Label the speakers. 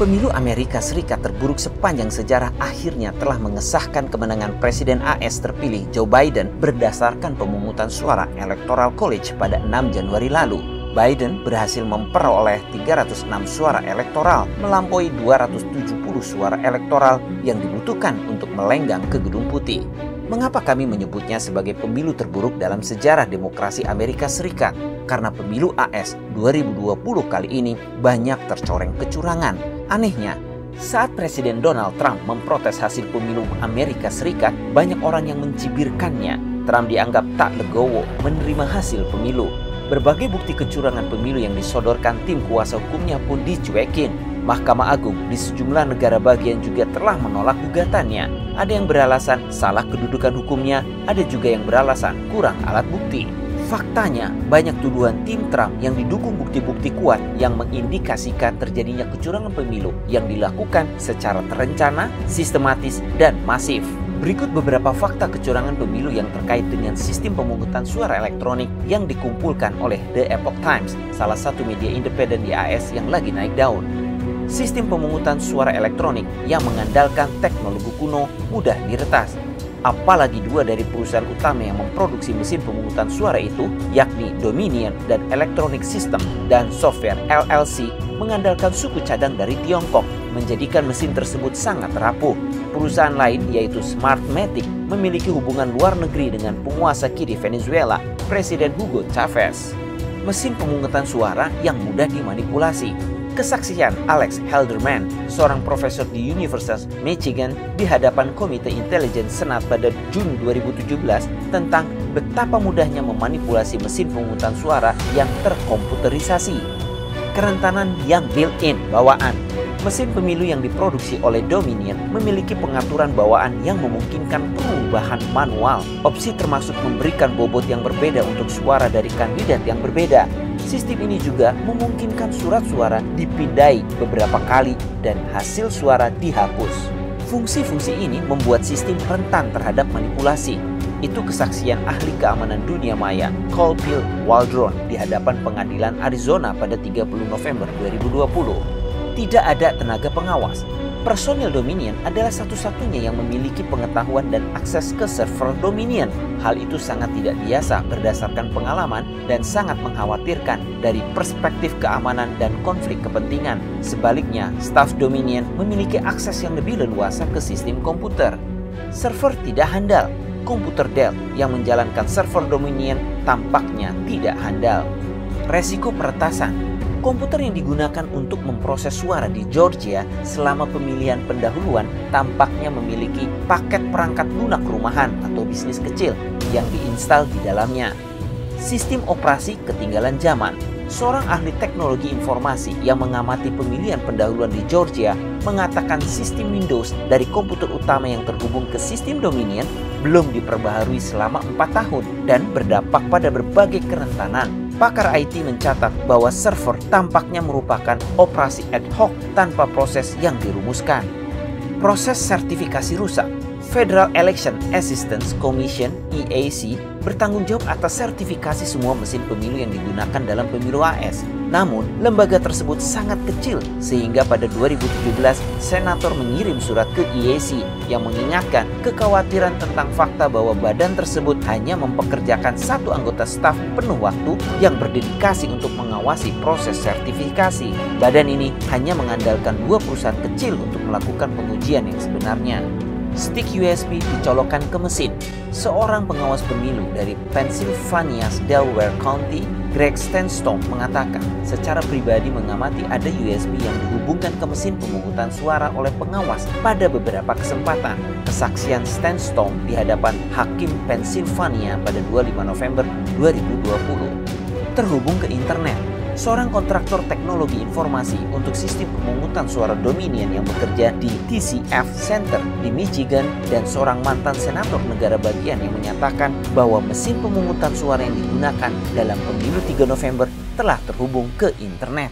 Speaker 1: Pemilu Amerika Serikat terburuk sepanjang sejarah akhirnya telah mengesahkan kemenangan Presiden AS terpilih Joe Biden berdasarkan pemungutan suara Electoral College pada 6 Januari lalu. Biden berhasil memperoleh 306 suara elektoral, melampaui 270 suara elektoral yang dibutuhkan untuk melenggang ke Gedung Putih. Mengapa kami menyebutnya sebagai pemilu terburuk dalam sejarah demokrasi Amerika Serikat? Karena pemilu AS 2020 kali ini banyak tercoreng kecurangan. Anehnya, saat Presiden Donald Trump memprotes hasil pemilu Amerika Serikat, banyak orang yang mencibirkannya. Trump dianggap tak legowo menerima hasil pemilu. Berbagai bukti kecurangan pemilu yang disodorkan tim kuasa hukumnya pun dicuekin. Mahkamah Agung di sejumlah negara bagian juga telah menolak gugatannya. Ada yang beralasan salah kedudukan hukumnya, ada juga yang beralasan kurang alat bukti. Faktanya, banyak tuduhan tim Trump yang didukung bukti-bukti kuat yang mengindikasikan terjadinya kecurangan pemilu yang dilakukan secara terencana, sistematis, dan masif. Berikut beberapa fakta kecurangan pemilu yang terkait dengan sistem pemungutan suara elektronik yang dikumpulkan oleh The Epoch Times, salah satu media independen di AS yang lagi naik daun. Sistem pemungutan suara elektronik yang mengandalkan teknologi kuno mudah diretas. Apalagi dua dari perusahaan utama yang memproduksi mesin pemungutan suara itu, yakni Dominion dan Electronic System dan Software LLC, mengandalkan suku cadang dari Tiongkok, menjadikan mesin tersebut sangat rapuh. Perusahaan lain yaitu Smartmatic memiliki hubungan luar negeri dengan penguasa kiri Venezuela, Presiden Hugo Chavez. Mesin pemungutan suara yang mudah dimanipulasi. Kesaksian Alex Halderman, seorang profesor di Universitas Michigan di hadapan Komite Intelijen Senat pada Juni 2017 tentang betapa mudahnya memanipulasi mesin pemungutan suara yang terkomputerisasi. Kerentanan yang built-in bawaan. Mesin pemilu yang diproduksi oleh Dominion memiliki pengaturan bawaan yang memungkinkan perubahan manual. Opsi termasuk memberikan bobot yang berbeda untuk suara dari kandidat yang berbeda. Sistem ini juga memungkinkan surat suara dipindai beberapa kali dan hasil suara dihapus. Fungsi-fungsi ini membuat sistem rentan terhadap manipulasi. Itu kesaksian ahli keamanan dunia maya, Colville Waldron, di hadapan pengadilan Arizona pada 30 November 2020. Tidak ada tenaga pengawas. Personil Dominion adalah satu-satunya yang memiliki pengetahuan dan akses ke server Dominion. Hal itu sangat tidak biasa berdasarkan pengalaman dan sangat mengkhawatirkan dari perspektif keamanan dan konflik kepentingan. Sebaliknya, staf Dominion memiliki akses yang lebih leluasa ke sistem komputer. Server tidak handal. Komputer Dell yang menjalankan server Dominion tampaknya tidak handal. Resiko peretasan. Komputer yang digunakan untuk memproses suara di Georgia selama pemilihan pendahuluan tampaknya memiliki paket perangkat lunak rumahan atau bisnis kecil yang diinstal di dalamnya. Sistem operasi ketinggalan zaman. Seorang ahli teknologi informasi yang mengamati pemilihan pendahuluan di Georgia mengatakan sistem Windows dari komputer utama yang terhubung ke sistem Dominion belum diperbaharui selama 4 tahun dan berdampak pada berbagai kerentanan. Pakar IT mencatat bahwa server tampaknya merupakan operasi ad hoc tanpa proses yang dirumuskan. Proses sertifikasi rusak. Federal Election Assistance Commission (EAC) bertanggung jawab atas sertifikasi semua mesin pemilu yang digunakan dalam pemilu AS. Namun, lembaga tersebut sangat kecil sehingga pada 2017 senator mengirim surat ke EAC yang mengingatkan kekhawatiran tentang fakta bahwa badan tersebut hanya mempekerjakan satu anggota staf penuh waktu yang berdedikasi untuk mengawasi proses sertifikasi. Badan ini hanya mengandalkan 2 perusahaan kecil untuk melakukan pengujian yang sebenarnya. Stick USB dicolokkan ke mesin. Seorang pengawas pemilu dari Pennsylvania's Delaware County, Greg Stenstone, mengatakan secara pribadi mengamati ada USB yang dihubungkan ke mesin pemungutan suara oleh pengawas pada beberapa kesempatan. Kesaksian Stenstone di hadapan Hakim Pennsylvania pada 25 November 2020. Terhubung ke internet. Seorang kontraktor teknologi informasi untuk sistem pemungutan suara Dominion yang bekerja di TCF Center di Michigan dan seorang mantan senator negara bagian yang menyatakan bahwa mesin pemungutan suara yang digunakan dalam pemilu 3 November telah terhubung ke internet.